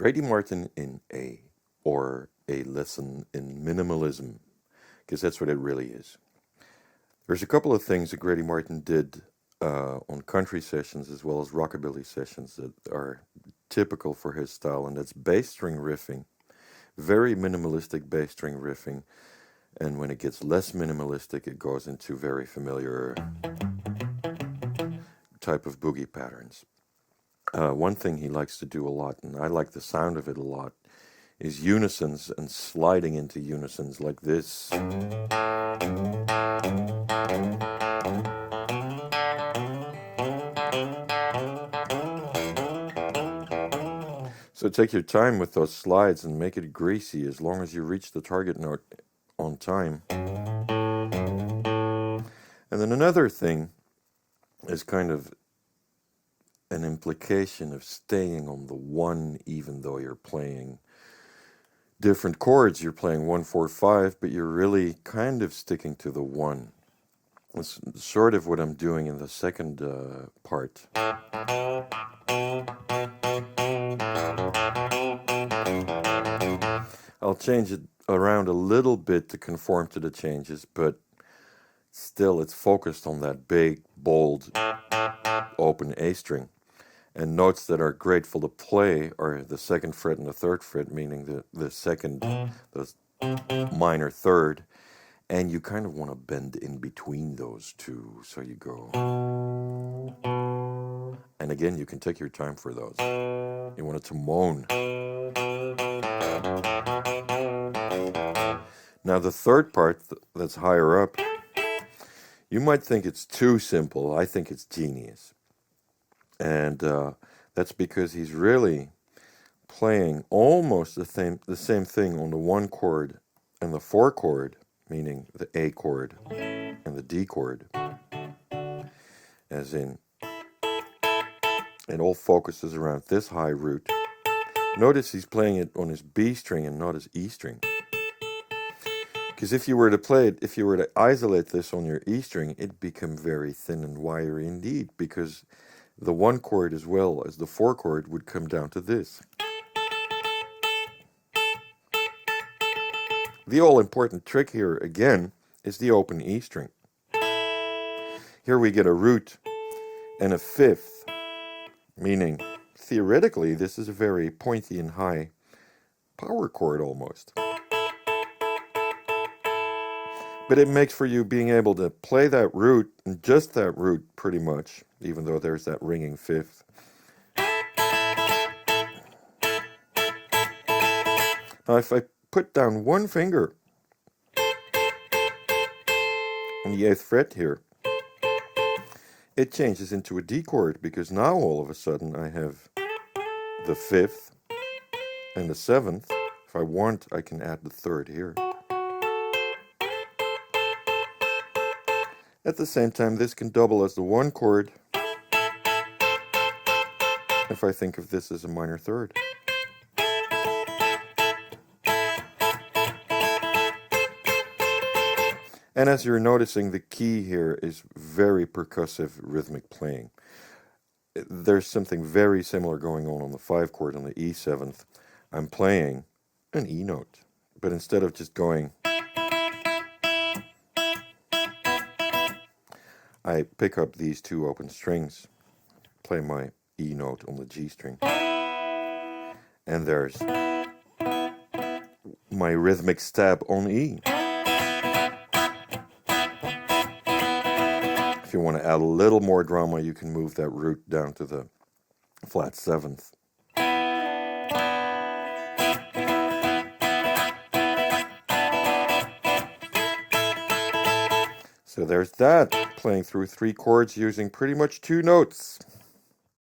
Grady Martin in A, or a lesson in minimalism, because that's what it really is. There's a couple of things that Grady Martin did on country sessions as well as rockabilly sessions that are typical for his style, and that's bass string riffing, very minimalistic bass string riffing, and when it gets less minimalistic, it goes into very familiar type of boogie patterns. One thing he likes to do a lot, and I like the sound of it a lot, is unisons and sliding into unisons like this. So take your time with those slides and make it greasy as long as you reach the target note on time. And then another thing is kind of an implication of staying on the one even though you're playing different chords. You're playing 1, 4, 5, but you're really kind of sticking to the one. That's sort of what I'm doing in the second part. I'll change it around a little bit to conform to the changes, but still it's focused on that big, bold, open A string. And notes that are grateful to play are the second fret and the third fret, meaning the second, the minor third. And you kind of want to bend in between those two. So you go. And again, you can take your time for those. You want it to moan. Now the third part that's higher up, you might think it's too simple. I think it's genius. And that's because he's really playing almost the same thing on the 1 chord and the 4 chord, meaning the A chord and the D chord. As in, it all focuses around this high root. Notice he's playing it on his B string and not his E string. Because if you were to play it, if you were to isolate this on your E string, it'd become very thin and wiry indeed, because the 1 chord as well as the 4 chord would come down to this. The all-important trick here, again, is the open E string. Here we get a root and a fifth, meaning, theoretically, this is a very pointy and high power chord almost. But it makes for you being able to play that root, and just that root pretty much, even though there's that ringing fifth. Now if I put down one finger on the 8th fret here, it changes into a D chord, because now all of a sudden I have the 5th and the 7th. If I want, I can add the 3rd here. At the same time, this can double as the 1 chord if I think of this as a minor 3rd. And as you're noticing, the key here is very percussive rhythmic playing. There's something very similar going on the 5 chord on the E7th. I'm playing an E note, but instead of just going, I pick up these 2 open strings, play my E note on the G string, and there's my rhythmic stab on E. If you want to add a little more drama, you can move that root down to the flat 7th. So there's that, playing through 3 chords using pretty much 2 notes.